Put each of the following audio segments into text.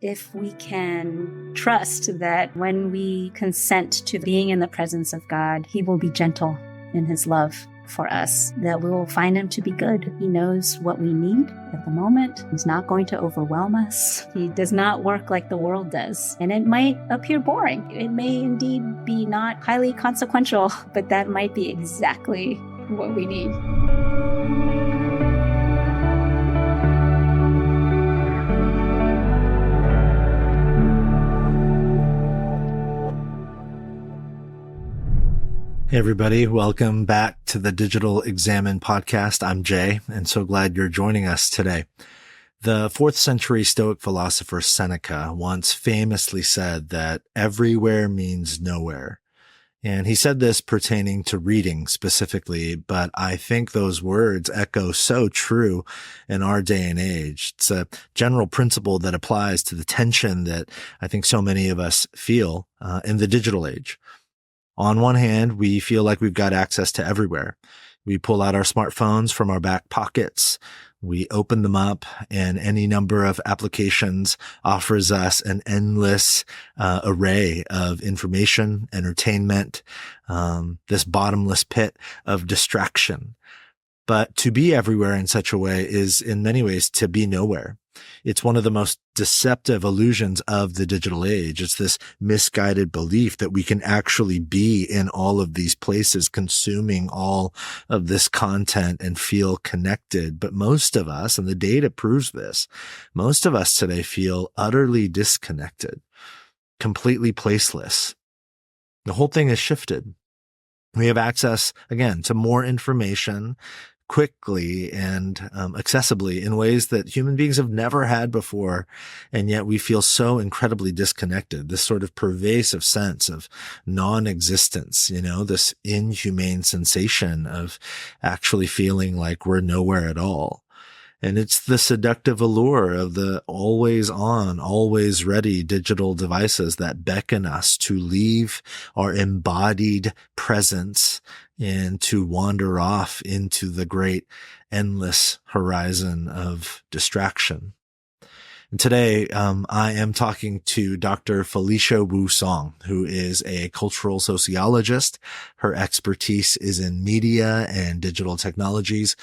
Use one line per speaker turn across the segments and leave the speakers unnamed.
if we can trust that when we consent to being in the presence of God, He will be gentle in His love for us, that we will find Him to be good. He knows what we need at the moment. He's not going to overwhelm us. He does not work like the world does. And it might appear boring. It may indeed be not highly consequential, but that might be exactly what we need.
Hey everybody, welcome back to the Digital Examen podcast. I'm Jay, and so glad you're joining us today. The 4th century Stoic philosopher Seneca once famously said that everywhere means nowhere. And he said this pertaining to reading specifically, but I think those words echo so true in our day and age. It's a general principle that applies to the tension that I think so many of us feel in the digital age. On one hand, we feel like we've got access to everywhere. We pull out our smartphones from our back pockets. We open them up, and any number of applications offers us an endless array of information, entertainment, this bottomless pit of distraction. But to be everywhere in such a way is in many ways to be nowhere. It's one of the most deceptive illusions of the digital age. It's this misguided belief that we can actually be in all of these places, consuming all of this content and feel connected. But most of us, and the data proves this, most of us today feel utterly disconnected, completely placeless. The whole thing has shifted. We have access, again, to more information quickly and accessibly in ways that human beings have never had before. And yet we feel so incredibly disconnected, this sort of pervasive sense of non-existence, this inhumane sensation of actually feeling like we're nowhere at all. And it's the seductive allure of the always on, always ready digital devices that beckon us to leave our embodied presence and to wander off into the great endless horizon of distraction. And today, I am talking to Dr. Felicia Wu Song, who is a cultural sociologist. Her expertise is in media and digital technologies.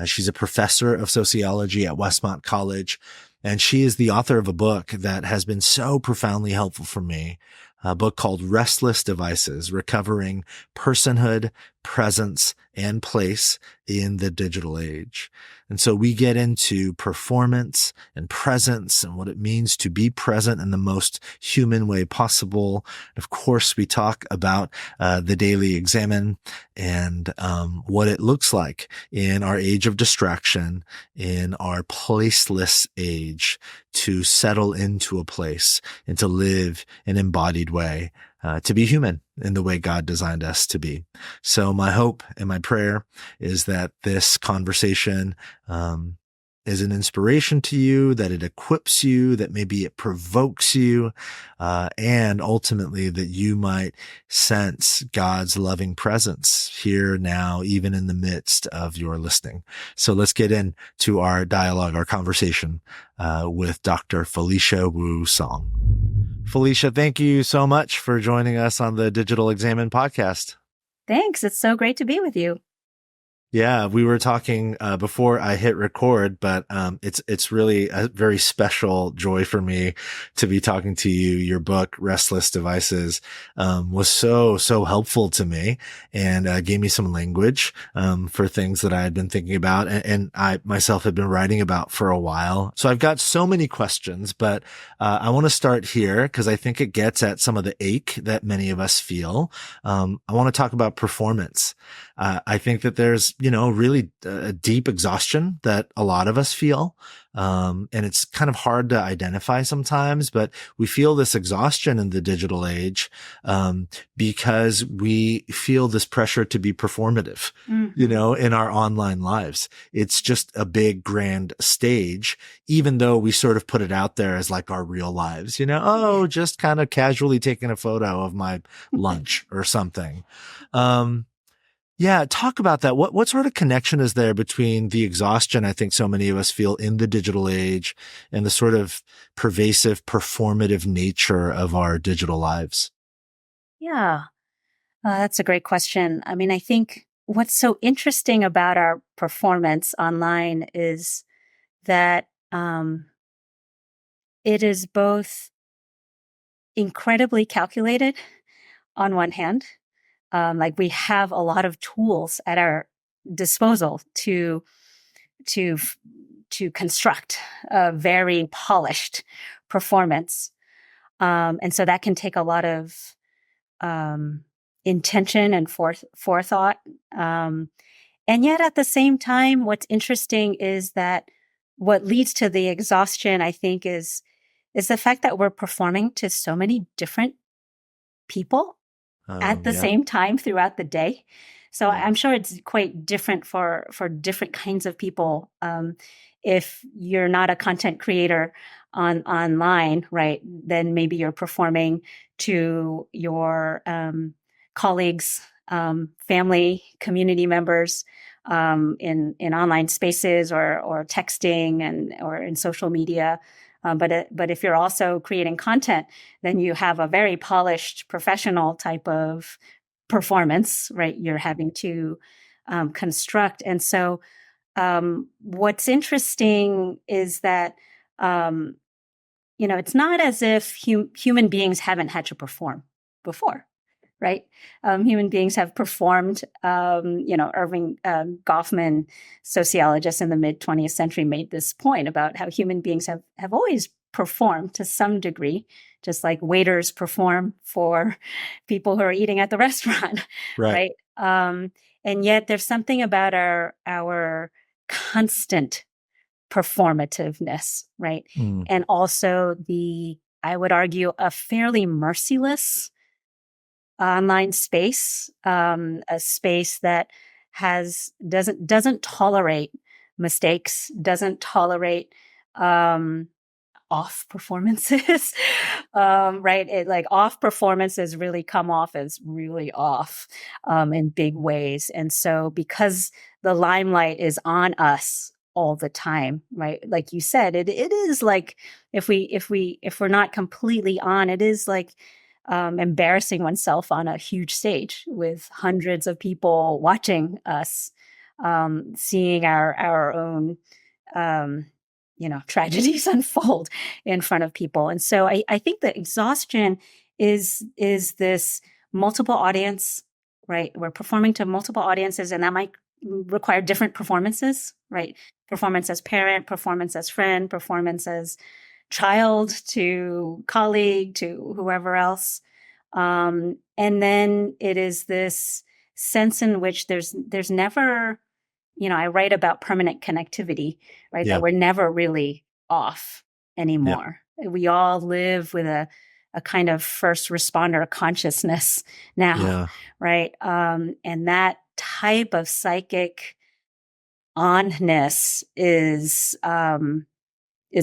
She's a professor of sociology at Westmont College, and she is the author of a book that has been so profoundly helpful for me, a book called Restless Devices: Recovering Personhood, Presence, and Place in the Digital Age. And so we get into performance and presence and what it means to be present in the most human way possible. And of course, we talk about the daily examen and what it looks like in our age of distraction, in our placeless age, to settle into a place and to live an embodied way, to be human in the way God designed us to be. So my hope and my prayer is that this conversation is an inspiration to you, that it equips you, that maybe it provokes you, and ultimately that you might sense God's loving presence here now, even in the midst of your listening. So let's get into our dialogue, our conversation with Dr. Felicia Wu Song. Felicia, thank you so much for joining us on the Digital Examen podcast.
Thanks. It's so great to be with you.
Yeah, we were talking before I hit record, but it's really a very special joy for me to be talking to you. Your book, Restless Devices, was so helpful to me and gave me some language for things that I had been thinking about and I myself had been writing about for a while. So I've got so many questions, but I want to start here because I think it gets at some of the ache that many of us feel. I want to talk about performance. I think that there's, really a deep exhaustion that a lot of us feel. And it's kind of hard to identify sometimes, but we feel this exhaustion in the digital age, because we feel this pressure to be performative, in our online lives. It's just a big grand stage, even though we sort of put it out there as like our real lives, just kind of casually taking a photo of my lunch or something. Yeah, talk about that. What sort of connection is there between the exhaustion I think so many of us feel in the digital age and the sort of pervasive performative nature of our digital lives?
Yeah, that's a great question. I mean, I think what's so interesting about our performance online is that it is both incredibly calculated on one hand, like we have a lot of tools at our disposal to to construct a very polished performance, and so that can take a lot of intention and forethought. And yet, at the same time, what's interesting is that what leads to the exhaustion, I think, is the fact that we're performing to so many different people at the
Yeah.
same time throughout the day. So
Yeah.
I'm sure it's quite different for different kinds of people. If you're not a content creator online, right, then maybe you're performing to your colleagues, family, community members, in online spaces or texting and or in social media. But if you're also creating content, then you have a very polished professional type of performance, right? You're having to construct. And so what's interesting is that, it's not as if human beings haven't had to perform before, right? Human beings have performed. Irving Goffman, sociologist in the mid 20th century, made this point about how human beings have always performed to some degree, just like waiters perform for people who are eating at the restaurant,
Right.
right? And yet, there's something about our constant performativeness, right?
Mm.
And also I would argue, a fairly merciless online space, a space that doesn't tolerate mistakes, doesn't tolerate off performances, right? Like off performances really come off as really off in big ways, and so because the limelight is on us all the time, right? Like you said, it is like if we're not completely on, it is like embarrassing oneself on a huge stage with hundreds of people watching us, seeing our own, tragedies unfold in front of people. And so I think that exhaustion is this multiple audience, right? We're performing to multiple audiences, and that might require different performances, right? Performance as parent, performance as friend, performance as child to colleague to whoever else. And then it is this sense in which there's never, I write about permanent connectivity, right?
Yeah.
That we're never really off
Yeah.
anymore. We all live with a kind of first responder consciousness now,
Yeah.
right? And that type of psychic onness is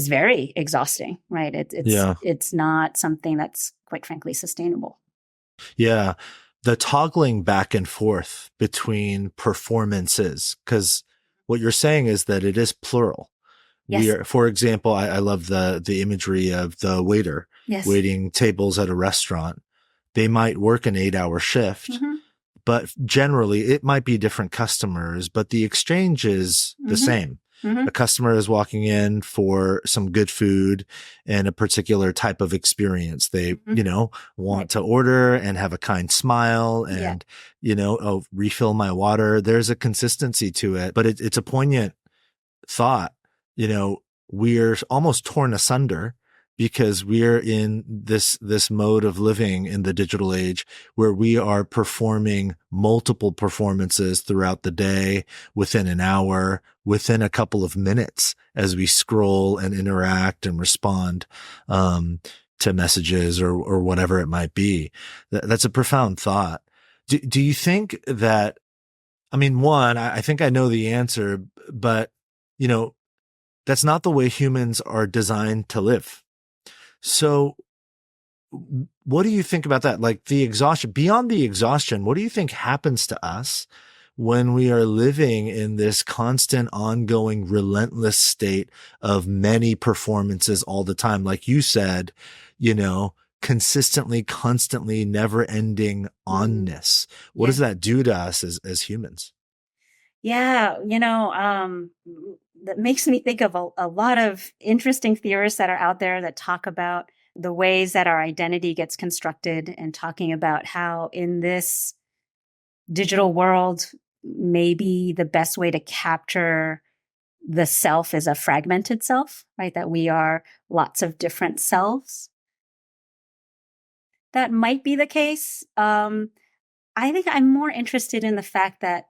very exhausting, right?
Yeah.
It's not something that's quite frankly sustainable.
Yeah. The toggling back and forth between performances, because what you're saying is that it is plural. We
Yes.
are, for example, I love the imagery of the waiter
Yes.
waiting tables at a restaurant. They might work an 8-hour shift,
Mm-hmm.
but generally it might be different customers, but the exchange is the
Mm-hmm.
same.
Mm-hmm.
A customer is walking in for some good food and a particular type of experience. They,
Mm-hmm.
want
Right.
to order and have a kind smile and, oh, refill my water. There's a consistency to it, but it's a poignant thought. We're almost torn asunder because we're in this mode of living in the digital age where we are performing multiple performances throughout the day, within an hour, within a couple of minutes, as we scroll and interact and respond to messages or whatever it might be. That's a profound thought. Do you think that, I mean, one, I think I know the answer, but that's not the way humans are designed to live. So what do you think about that? Like the exhaustion, beyond the exhaustion, what do you think happens to us when we are living in this constant, ongoing, relentless state of many performances all the time. Like you said, consistently, constantly, never ending onness. What
Yeah.
does that do to us as humans?
Yeah. That makes me think of a lot of interesting theorists that are out there that talk about the ways that our identity gets constructed and talking about how in this digital world, maybe the best way to capture the self is a fragmented self, right? That we are lots of different selves. That might be the case. I think I'm more interested in the fact that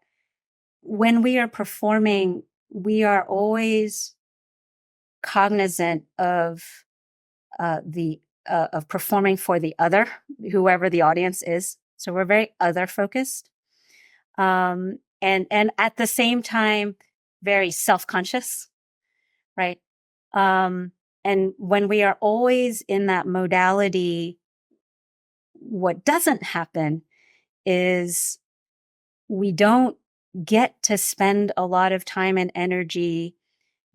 when we are performing, we are always cognizant the of performing for the other, whoever the audience is. So we're very other focused, and at the same time, very self conscious, right? And when we are always in that modality, what doesn't happen is we don't get to spend a lot of time and energy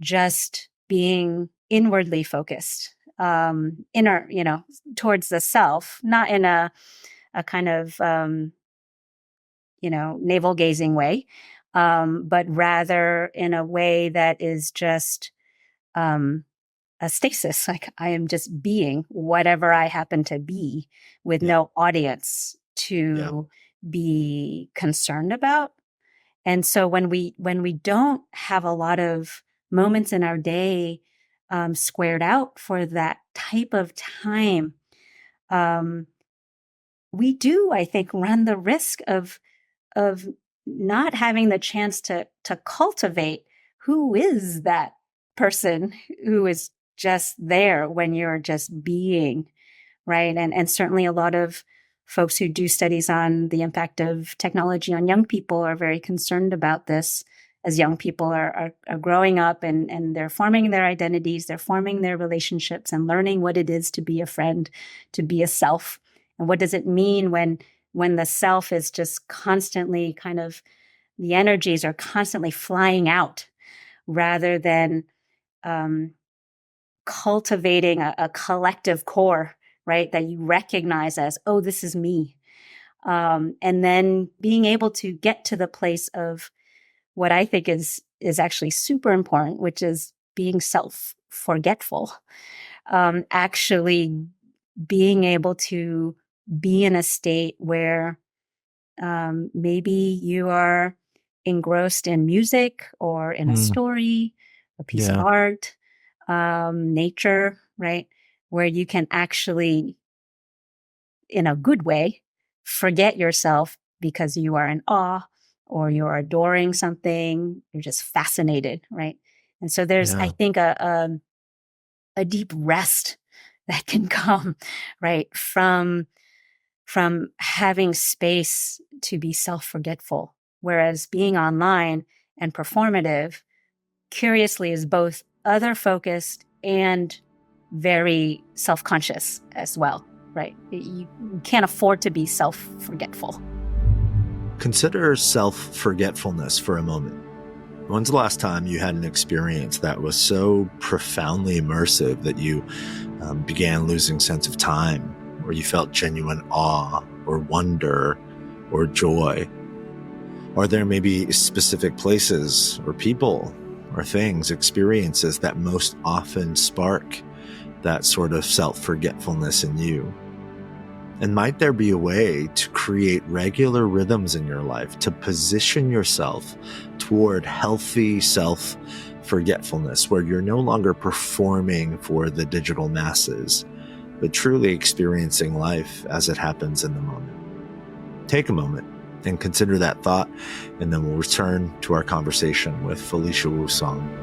just being inwardly focused, inner, towards the self, not in a kind of, navel gazing way, but rather in a way that is just, um, a stasis. Like I am just being whatever I happen to be with
Yeah.
no audience
Yeah.
to be concerned about. And so when we don't have a lot of moments in our day squared out for that type of time, um, we do, I think, run the risk of not having the chance to cultivate who is that person who is just there when you're just being, right? And certainly a lot of folks who do studies on the impact of technology on young people are very concerned about this as young people are growing up and they're forming their identities, they're forming their relationships and learning what it is to be a friend, to be a self. And what does it mean when the self is just constantly kind of, the energies are constantly flying out rather than um, cultivating a collective core, right? That you recognize as, oh, this is me. And then being able to get to the place of what I think is actually super important, which is being self-forgetful. Actually being able to be in a state where maybe you are engrossed in music or in a
Mm,
story, a piece of
yeah.
art, nature, right? Where you can actually, in a good way, forget yourself because you are in awe or you're adoring something, you're just fascinated, right? And so there's, I
Yeah.
think, a deep rest that can come, right, from having space to be self-forgetful. Whereas being online and performative, curiously, is both other focused and very self-conscious as well, right? You can't afford to be self-forgetful.
Consider self-forgetfulness for a moment. When's the last time you had an experience that was so profoundly immersive that you began losing sense of time, or you felt genuine awe or wonder or joy? Are there maybe specific places or people or things, experiences that most often spark that sort of self-forgetfulness in you? And might there be a way to create regular rhythms in your life to position yourself toward healthy self-forgetfulness, where you're no longer performing for the digital masses, but truly experiencing life as it happens in the moment? Take a moment and consider that thought, and then we'll return to our conversation with Felicia Wu Song.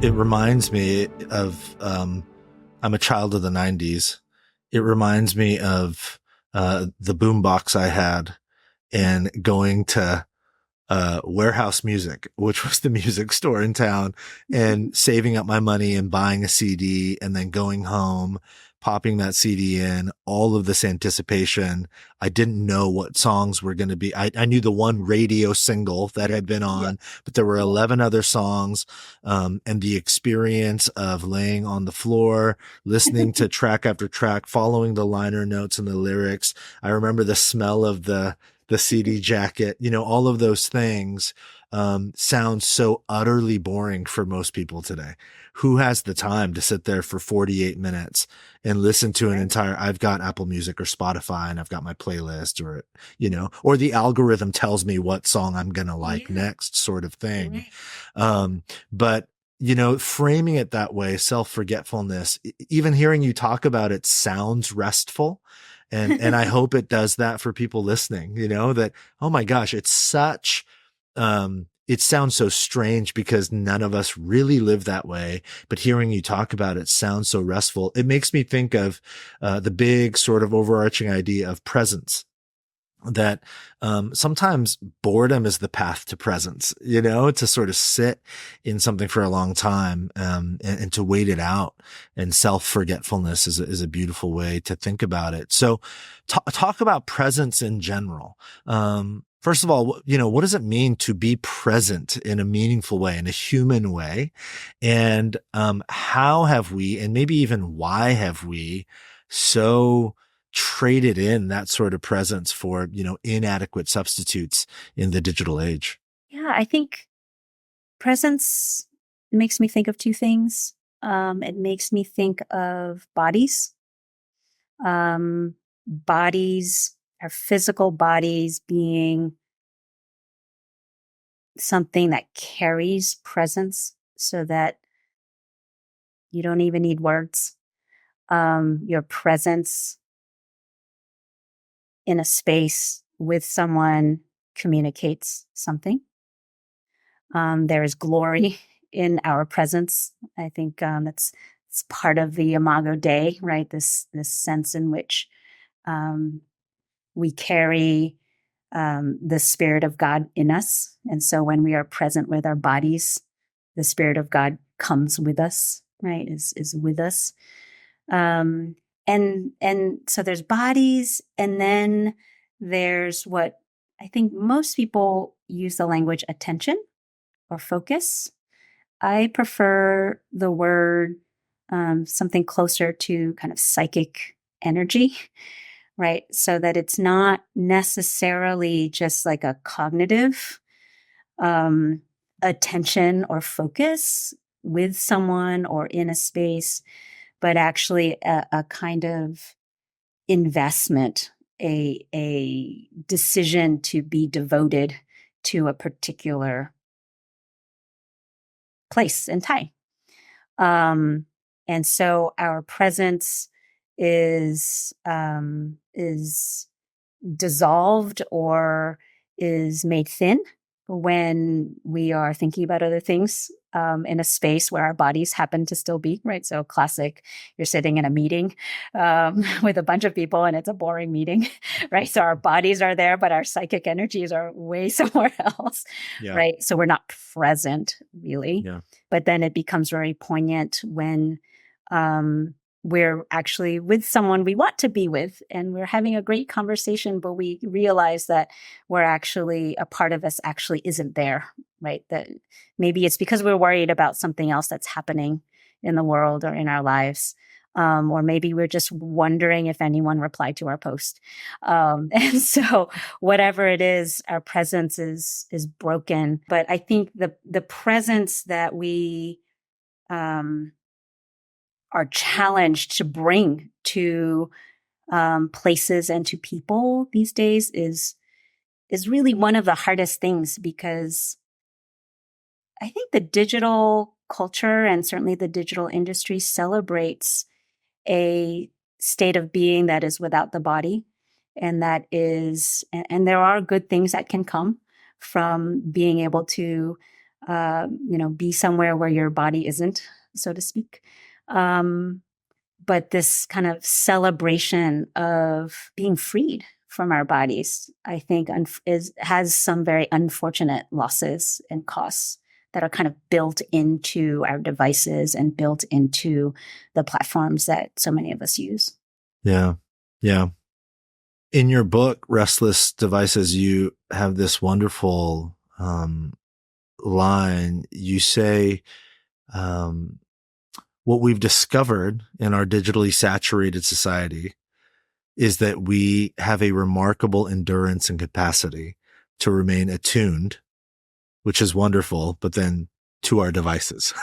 It reminds me of, I'm a child of the 90s. It reminds me of, the boombox I had and going to, Warehouse Music, which was the music store in town, and saving up my money and buying a CD and then going home, popping that CD in, all of this anticipation. I didn't know what songs were going to be. I knew the one radio single that had been on, but there were 11 other songs. And the experience of laying on the floor, listening to track after track, following the liner notes and the lyrics. I remember the smell of the CD jacket, all of those things, sound so utterly boring for most people today. Who has the time to sit there for 48 minutes and listen to an entire, I've got Apple Music or Spotify and I've got my playlist or the algorithm tells me what song I'm going to like next sort of thing. But framing it that way, self-forgetfulness, even hearing you talk about it sounds restful. And I hope it does that for people listening, that, oh my gosh, it's such, it sounds so strange because none of us really live that way, but hearing you talk about it sounds so restful. It makes me think of, the big sort of overarching idea of presence. That sometimes boredom is the path to presence, to sort of sit in something for a long time, and to wait it out. And self-forgetfulness is a beautiful way to think about it. So talk about presence in general. First of all, what does it mean to be present in a meaningful way, in a human way? And how have we, and maybe even why have we so traded in that sort of presence for, inadequate substitutes in the digital age?
Yeah, I think presence makes me think of two things. It makes me think of bodies. Bodies, our physical bodies being something that carries presence so that you don't even need words. Your presence in a space with someone communicates something. There is glory in our presence. I think it's part of the Imago Dei, right? This sense in which we carry the Spirit of God in us, and so when we are present with our bodies, the Spirit of God comes with us, right? Is with us. And so there's bodies, and then there's what I think most people use the language attention or focus. I prefer the word something closer to kind of psychic energy, right? So that it's not necessarily just like a cognitive attention or focus with someone or in a space, but actually a kind of investment, a decision to be devoted to a particular place and time. And so our presence is dissolved or is made thin when we are thinking about other things in a space where our bodies happen to still be, right? So classic, you're sitting in a meeting with a bunch of people and it's a boring meeting, right? So our bodies are there, but our psychic energies are way somewhere else, right? So we're not present really. But then it becomes very poignant when we're actually with someone we want to be with and we're having a great conversation, but we realize that we're actually, a part of us actually isn't there, right? That maybe it's because we're worried about something else that's happening in the world or in our lives. Or maybe we're just wondering if anyone replied to our post. And so whatever it is, our presence is broken. But I think the presence that we are challenged to bring to places and to people these days is really one of the hardest things, because I think the digital culture and certainly the digital industry celebrates a state of being that is without the body, and that is, and there are good things that can come from being able to be somewhere where your body isn't, so to speak. But this kind of celebration of being freed from our bodies, I think, has some very unfortunate losses and costs that are kind of built into our devices and built into the platforms that so many of us use.
Yeah. Yeah. In your book, Restless Devices, you have this wonderful line. You say, what we've discovered in our digitally saturated society is that we have a remarkable endurance and capacity to remain attuned, which is wonderful, but then to our devices.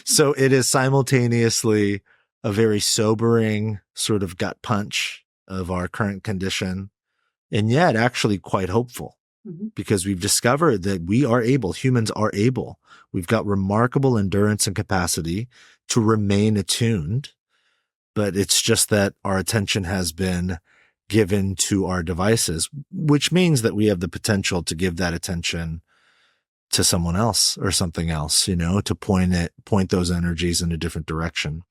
So it is simultaneously a very sobering sort of gut punch of our current condition, and yet actually quite hopeful, because we've discovered that humans are able, we've got remarkable endurance and capacity to remain attuned, but it's just that our attention has been given to our devices, which means that we have the potential to give that attention to someone else or something else, to point those energies in a different direction.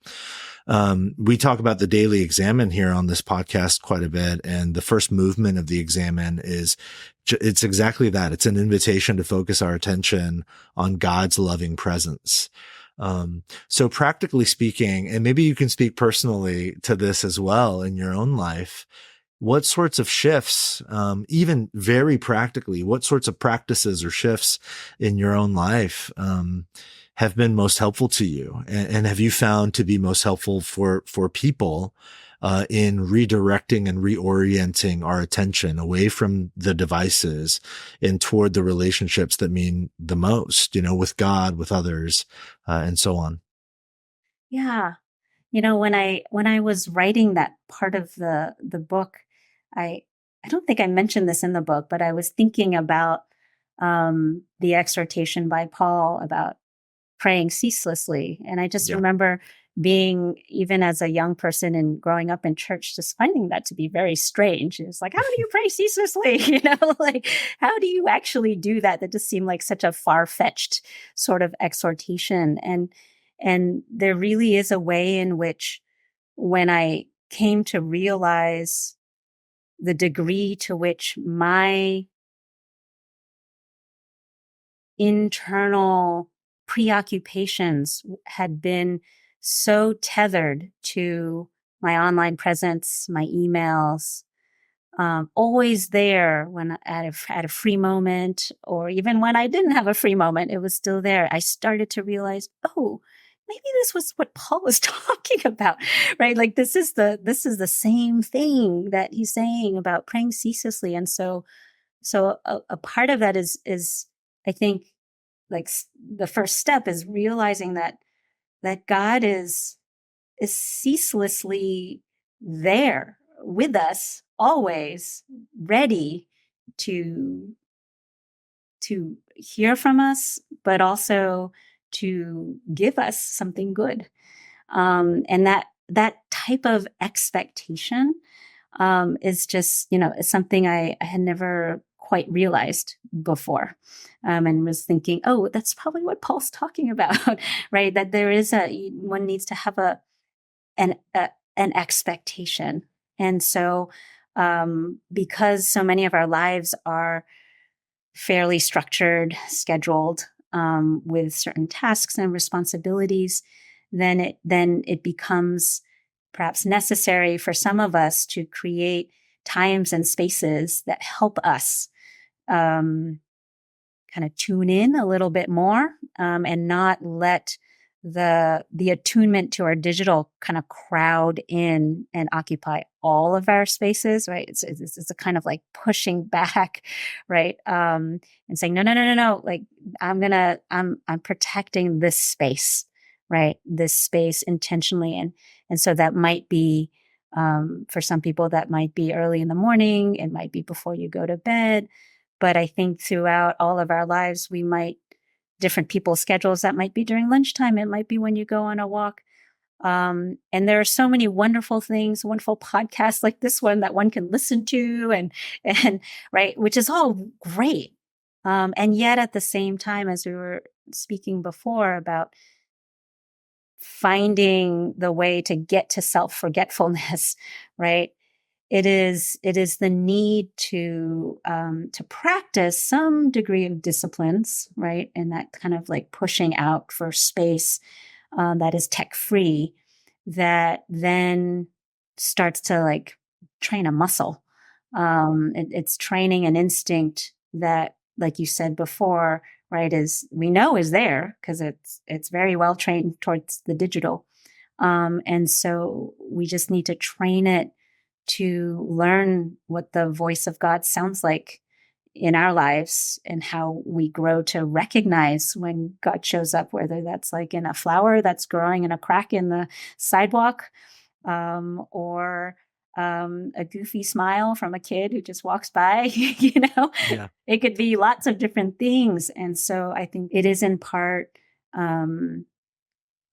We talk about the daily examen here on this podcast quite a bit. And the first movement of the examen it's exactly that. It's an invitation to focus our attention on God's loving presence. So practically speaking, and maybe you can speak personally to this as well in your own life, what sorts of shifts, even very practically, what sorts of practices or shifts in your own life, have been most helpful to you? And have you found to be most helpful for people, in redirecting and reorienting our attention away from the devices and toward the relationships that mean the most, with God, with others, and so on?
Yeah. When I was writing that part of the book, I don't think I mentioned this in the book, but I was thinking about the exhortation by Paul about praying ceaselessly. And I just remember being, even as a young person and growing up in church, just finding that to be very strange. It's like, how do you pray ceaselessly? Like, how do you actually do that? That just seemed like such a far-fetched sort of exhortation. And there really is a way in which, when I came to realize the degree to which my internal preoccupations had been so tethered to my online presence, my emails, always there when at a free moment, or even when I didn't have a free moment, it was still there. I started to realize, oh, maybe this was what Paul was talking about, right? Like this is the same thing that he's saying about praying ceaselessly. And so a part of that is I think, like, the first step is realizing that God is ceaselessly there with us, always ready to hear from us, but also to give us something good. And that type of expectation is just, is something I had never quite realized before. And was thinking, oh, that's probably what Paul's talking about, right? That there is one needs to have an expectation. And so, because so many of our lives are fairly structured, scheduled, with certain tasks and responsibilities, then it becomes perhaps necessary for some of us to create times and spaces that help us kind of tune in a little bit more, and not let the attunement to our digital kind of crowd in and occupy all of our spaces, right? It's a kind of like pushing back, right? And saying, no. Like, I'm protecting this space, right? This space intentionally. And so that might be, for some people, that might be early in the morning. It might be before you go to bed. But I think throughout all of our lives, different people's schedules, that might be during lunchtime. It might be when you go on a walk. And there are so many wonderful things, wonderful podcasts like this one that one can listen to and right, which is all great. And yet at the same time, as we were speaking before about finding the way to get to self-forgetfulness, right? It is the need to practice some degree of disciplines, right? And that kind of like pushing out for space that is tech free, that then starts to like train a muscle. It's training an instinct that, like you said before, right, is we know is there because it's very well trained towards the digital. And so we just need to train it to learn what the voice of God sounds like in our lives and how we grow to recognize when God shows up, whether that's like in a flower that's growing in a crack in the sidewalk, or a goofy smile from a kid who just walks by,
Yeah.
It could be lots of different things. And so I think it is in part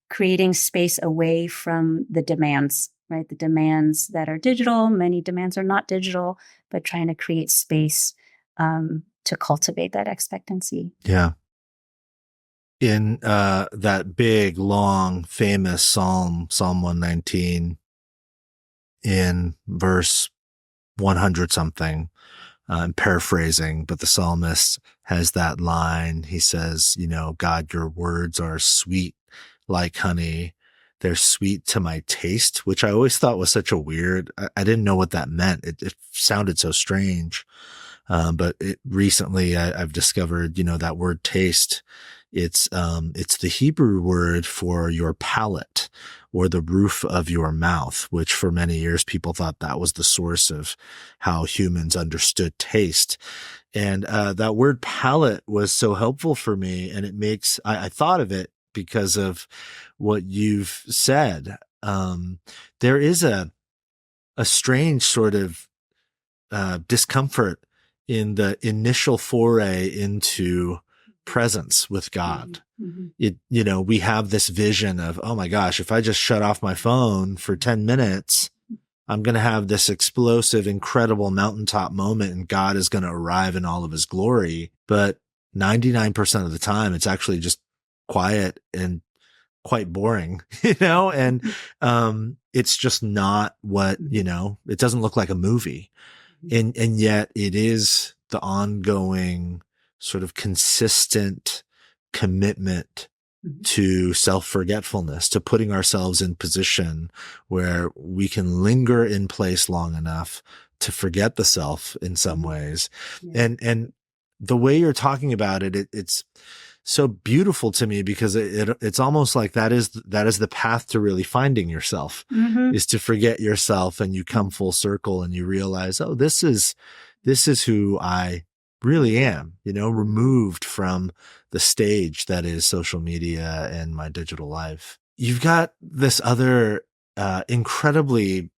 creating space away from the demands, right? The demands that are digital, many demands are not digital, but trying to create space to cultivate that expectancy.
Yeah. In that big, long, famous Psalm 119, in verse 100 something, I'm paraphrasing, but the psalmist has that line. He says, God, your words are sweet like honey. They're sweet to my taste, which I always thought was such a weird, I didn't know what that meant. It sounded so strange. But recently I've discovered, that word taste, it's the Hebrew word for your palate or the roof of your mouth, which for many years people thought that was the source of how humans understood taste. And that word palate was so helpful for me. And it makes, I thought of it because of what you've said. There is a strange sort of discomfort in the initial foray into presence with God.
Mm-hmm.
We have this vision of, oh my gosh, if I just shut off my phone for 10 minutes, I'm going to have this explosive, incredible mountaintop moment and God is going to arrive in all of his glory. But 99% of the time, it's actually just quiet and quite boring, and it's just not what, it doesn't look like a movie. And yet it is the ongoing sort of consistent commitment to self-forgetfulness, to putting ourselves in position where we can linger in place long enough to forget the self in some ways. Yeah. And the way you're talking about it, it's so beautiful to me because it's almost like that is the path to really finding yourself, is to forget yourself, and you come full circle and you realize, oh, this is who I really am, removed from the stage that is social media and my digital life. You've got this other incredibly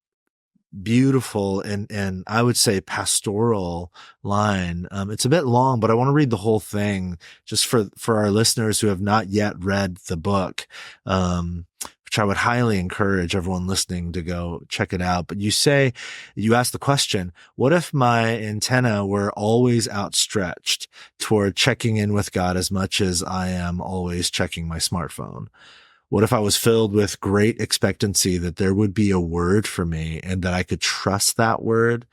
beautiful and I would say pastoral line. It's a bit long, but I want to read the whole thing just for our listeners who have not yet read the book, which I would highly encourage everyone listening to go check it out. But you ask the question, what if my antenna were always outstretched toward checking in with God as much as I am always checking my smartphone? What if I was filled with great expectancy that there would be a word for me and that I could trust that word,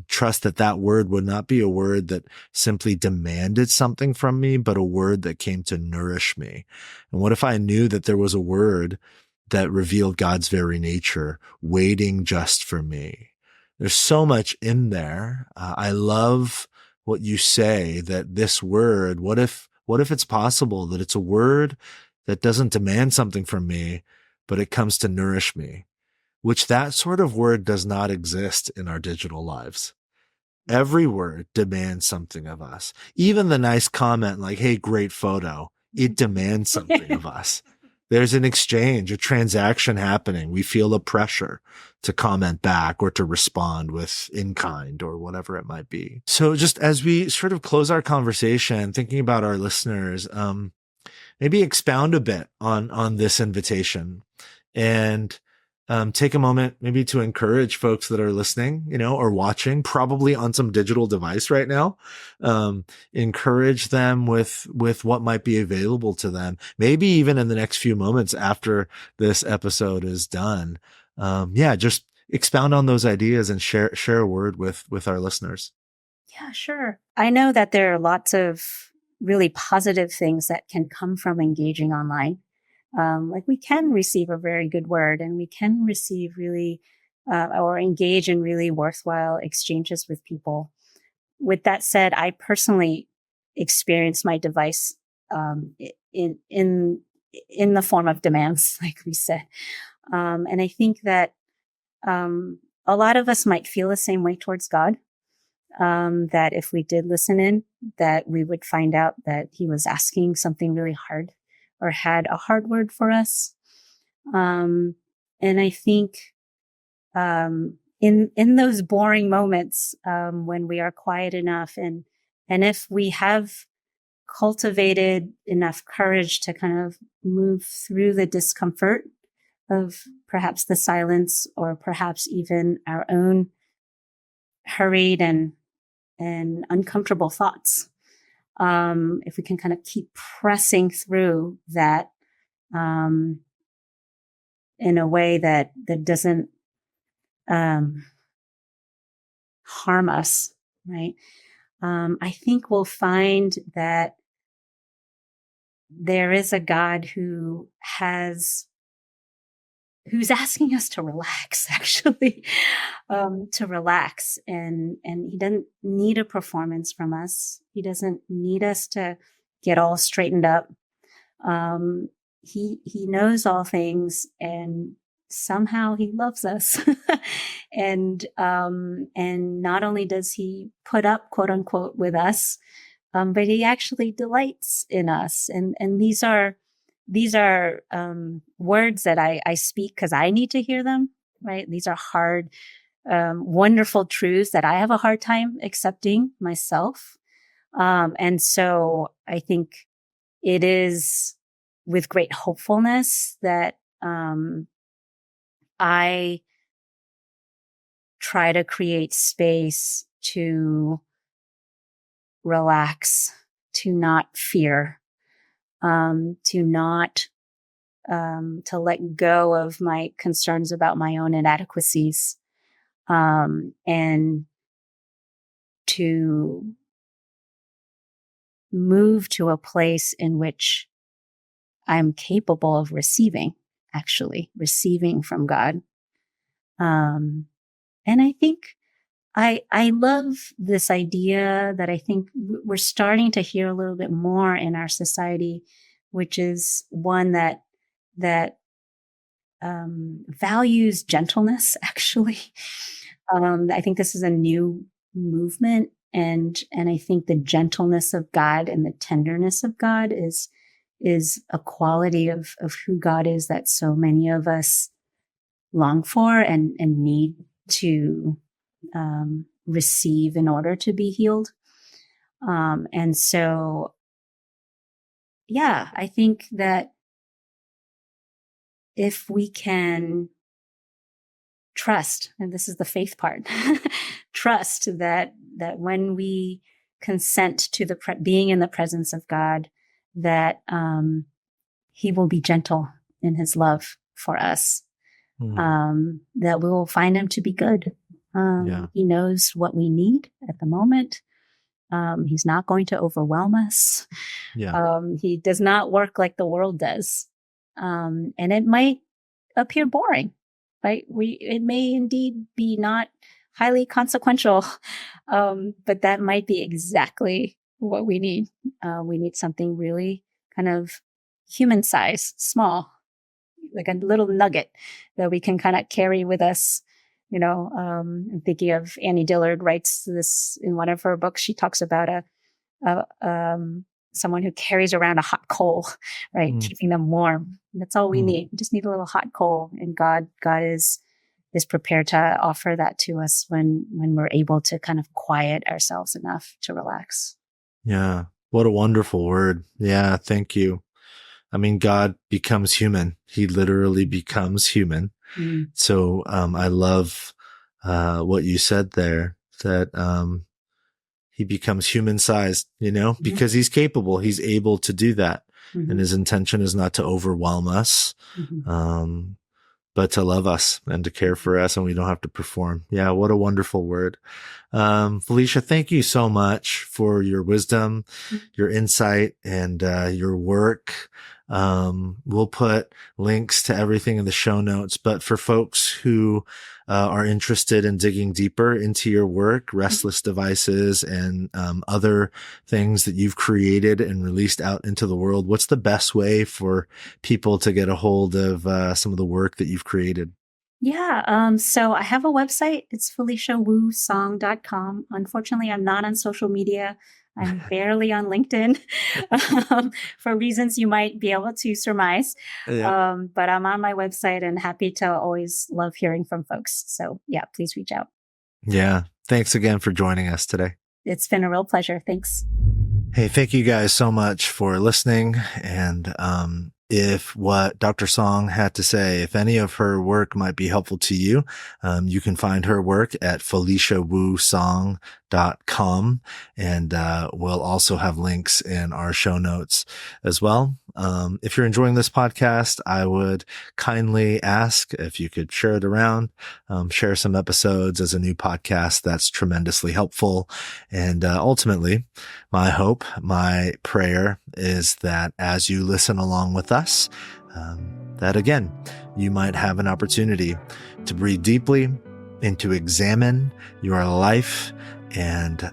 trust that word would not be a word that simply demanded something from me, but a word that came to nourish me? And what if I knew that there was a word that revealed God's very nature, waiting just for me? There's so much in there. I love what you say, that this word, what if it's possible that it's a word that doesn't demand something from me, but it comes to nourish me, which that sort of word does not exist in our digital lives. Every word demands something of us. Even the nice comment like, hey, great photo, it demands something of us. There's an exchange, a transaction happening. We feel a pressure to comment back or to respond with in kind or whatever it might be. So just as we sort of close our conversation, thinking about our listeners, maybe expound a bit on this invitation and take a moment maybe to encourage folks that are listening, or watching, probably on some digital device right now. Encourage them with what might be available to them, maybe even in the next few moments after this episode is done. Just expound on those ideas and share a word with our listeners.
Yeah, sure. I know that there are lots of really positive things that can come from engaging online. Like we can receive a very good word, and we can receive really or engage in really worthwhile exchanges with people. With that said, I personally experience my device in the form of demands, like we said, and I think that a lot of us might feel the same way towards God. That if we did listen in, that we would find out that He was asking something really hard or had a hard word for us. And I think in those boring moments, when we are quiet enough, and if we have cultivated enough courage to kind of move through the discomfort of perhaps the silence, or perhaps even our own hurried and uncomfortable thoughts. If we can kind of keep pressing through that, in a way that doesn't, harm us, right? I think we'll find that there is a God who's asking us to relax, actually, to relax. And He doesn't need a performance from us. He doesn't need us to get all straightened up. He knows all things, and somehow He loves us. And not only does He put up, quote unquote, with us, but He actually delights in us. And these are words that I speak because I need to hear them, right? These are hard, wonderful truths that I have a hard time accepting myself. And so I think it is with great hopefulness that I try to create space to relax, to not fear, to not, to let go of my concerns about my own inadequacies, and to move to a place in which I'm capable of actually receiving from God. And I think I love this idea that I think we're starting to hear a little bit more in our society, which is one that values gentleness, actually. I think this is a new movement, and I think the gentleness of God and the tenderness of God is a quality of who God is that so many of us long for and need to receive in order to be healed. And so, I think that if we can trust, and this is the faith part, trust that when we consent to being in the presence of God, that He will be gentle in His love for us, that we will find Him to be good. He knows what we need at the moment. He's not going to overwhelm us. He does not work like the world does. And it might appear boring, right? It may indeed be not highly consequential, but that might be exactly what we need. We need something really kind of human size, small, like a little nugget that we can kind of carry with us. I'm thinking of Annie Dillard writes this in one of her books. She talks about someone who carries around a hot coal, right? Keeping them warm. That's all we need. We just need a little hot coal, and God is prepared to offer that to us when we're able to kind of quiet ourselves enough to relax.
Yeah. What a wonderful word. Yeah. Thank you. I mean, God becomes human. He literally becomes human.
Mm.
So, I love, what you said there, that, he becomes human sized, because he's capable. He's able to do that.
Mm-hmm.
And his intention is not to overwhelm us, but to love us and to care for us, and we don't have to perform. Yeah. What a wonderful word. Felicia, thank you so much for your wisdom, your insight, and, your work. We'll put links to everything in the show notes, but for folks who, are interested in digging deeper into your work, Restless Devices, and, other things that you've created and released out into the world, what's the best way for people to get a hold of, some of the work that you've created?
Yeah. So I have a website. It's FeliciaWuSong.com. Unfortunately, I'm not on social media. I'm barely on LinkedIn for reasons you might be able to surmise.
Yeah.
But I'm on my website and happy to always love hearing from folks. So yeah, please reach out.
Yeah. Thanks again for joining us today.
It's been a real pleasure. Thanks.
Hey, thank you guys so much for listening. And, if what Dr. Song had to say, if any of her work might be helpful to you, you can find her work at FeliciaWuSong.com. And, we'll also have links in our show notes as well. If you're enjoying this podcast, I would kindly ask if you could share it around, share some episodes as a new podcast. That's tremendously helpful. And, ultimately, my hope, my prayer is that as you listen along with us, that again, you might have an opportunity to breathe deeply and to examine your life and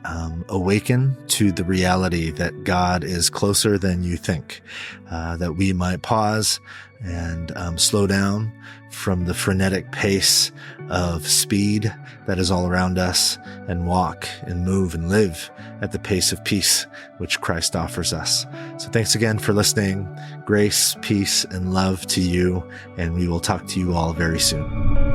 awaken to the reality that God is closer than you think, that we might pause and slow down from the frenetic pace of speed that is all around us and walk and move and live at the pace of peace which Christ offers us. So thanks again for listening. Grace, peace, and love to you, and we will talk to you all very soon.